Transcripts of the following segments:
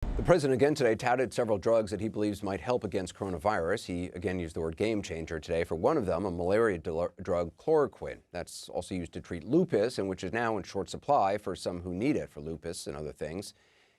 The president again today touted several drugs that he believes might help against coronavirus. He again used the word game changer today for one of them, a malaria drug, chloroquine. That's also used to treat lupus and which is now in short supply for some who need it for lupus and other things.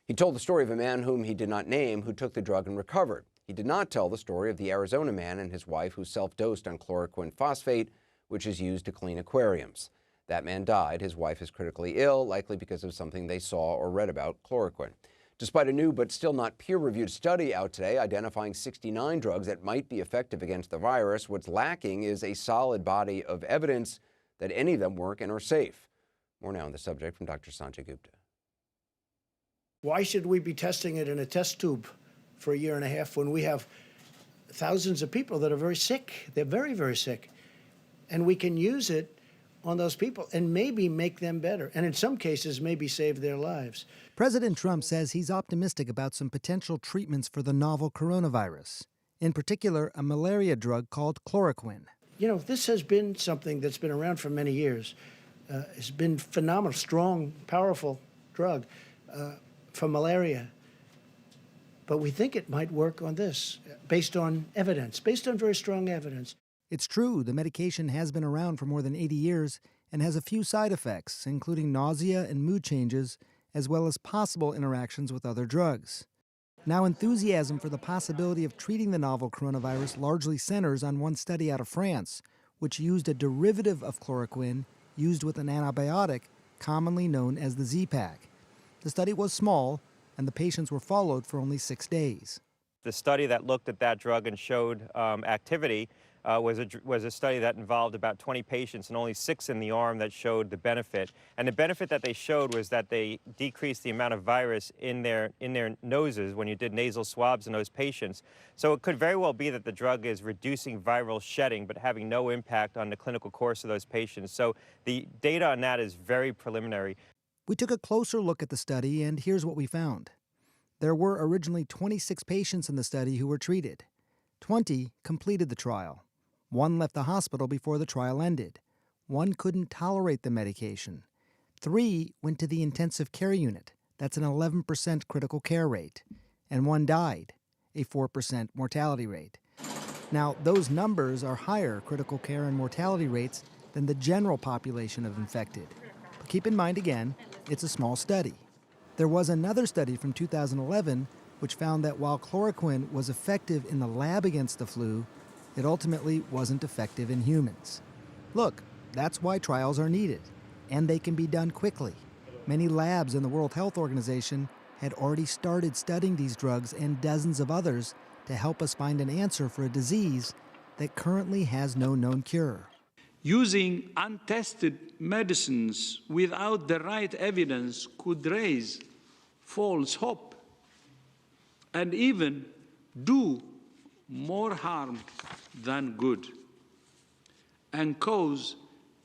He told the story of a man whom he did not name who took the drug and recovered. He did not tell the story of the Arizona man and his wife who self-dosed on chloroquine phosphate, which is used to clean aquariums. That man died. His wife is critically ill, likely because of something they saw or read about chloroquine. Despite a new but still not peer-reviewed study out today identifying 69 drugs that might be effective against the virus, what's lacking is a solid body of evidence that any of them work and are safe. More now on the subject from Dr. Sanjay Gupta. Why should we be testing it in a test tube for a year and a half when we have thousands of people that are very sick? They're very, very sick. And we can use it on those people and maybe make them better, and in some cases maybe save their lives. President Trump says he's optimistic about some potential treatments for the novel coronavirus, in particular a malaria drug called chloroquine. You know, this has been something that's been around for many years. It's been phenomenal, strong, powerful drug for malaria. But we think it might work on this, based on evidence, based on very strong evidence. It's true, the medication has been around for more than 80 years and has a few side effects, including nausea and mood changes, as well as possible interactions with other drugs. Now, enthusiasm for the possibility of treating the novel coronavirus largely centers on one study out of France, which used a derivative of chloroquine used with an antibiotic commonly known as the Z-Pak. The study was small, and the patients were followed for only 6 days. The study that looked at that drug and showed activity was a study that involved about 20 patients and only 6 in the arm that showed the benefit. And the benefit that they showed was that they decreased the amount of virus in their noses when you did nasal swabs in those patients. So it could very well be that the drug is reducing viral shedding but having no impact on the clinical course of those patients. So the data on that is very preliminary. We took a closer look at the study, and here's what we found. There were originally 26 patients in the study who were treated. 20 completed the trial. 1 left the hospital before the trial ended. 1 couldn't tolerate the medication. 3 went to the intensive care unit. That's an 11% critical care rate. And 1 died, a 4% mortality rate. Now, those numbers are higher critical care and mortality rates than the general population of infected. But keep in mind again, it's a small study. There was another study from 2011 which found that while chloroquine was effective in the lab against the flu, it ultimately wasn't effective in humans. Look, that's why trials are needed, and they can be done quickly. Many labs in the World Health Organization had already started studying these drugs and dozens of others to help us find an answer for a disease that currently has no known cure. Using untested medicines without the right evidence could raise false hope and even do more harm than good and cause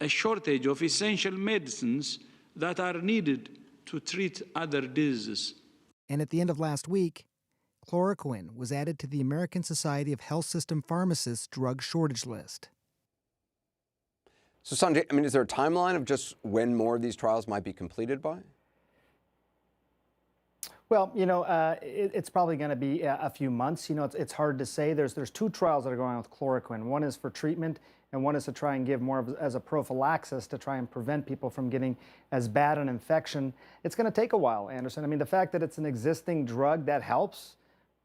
a shortage of essential medicines that are needed to treat other diseases. And at the end of last week, chloroquine was added to the American Society of Health System Pharmacists drug shortage list. So Sanjay, I mean, is there a timeline of just when more of these trials might be completed by? Well, you know, it's probably going to be a few months. You know, it's hard to say. There's 2 trials that are going on with chloroquine. One is for treatment, and one is to try and give more of as a prophylaxis to try and prevent people from getting as bad an infection. It's going to take a while, Anderson. I mean, the fact that it's an existing drug, that helps,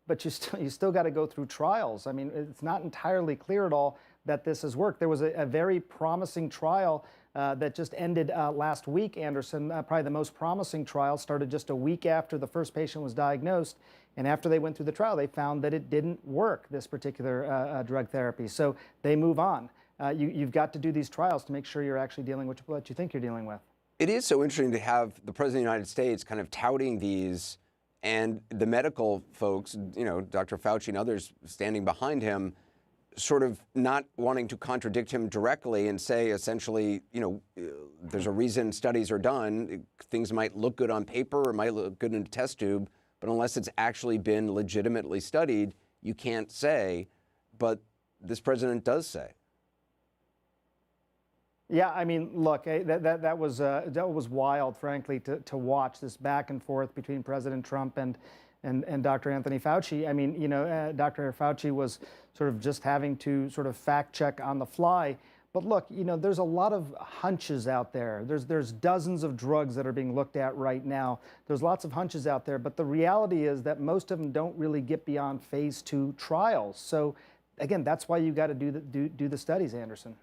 but you still got to go through trials. I mean, it's not entirely clear at all that this has worked. There was a very promising trial that just ended last week, Anderson. Probably the most promising trial started just a week after the first patient was diagnosed. And after they went through the trial, they found that it didn't work, this particular drug therapy. So they move on. You've got to do these trials to make sure you're actually dealing with what you think you're dealing with. It is so interesting to have the President of the United States kind of touting these and the medical folks, you know, Dr. Fauci and others standing behind him, sort of not wanting to contradict him directly and say essentially, you know, there's a reason studies are done. Things might look good on paper or might look good in a test tube, but unless it's actually been legitimately studied, you can't say. But this president does say. Yeah, I mean, look, that was wild, frankly, to watch this back and forth between President Trump and and Dr. Anthony Fauci. I mean, Dr. Fauci was sort of just having to sort of fact check on the fly. But look, there's a lot of hunches out there. There's dozens of drugs that are being looked at right now. There's lots of hunches out there, but the reality is that most of them don't really get beyond phase 2 trials. So again, that's why you got to do the studies, Anderson.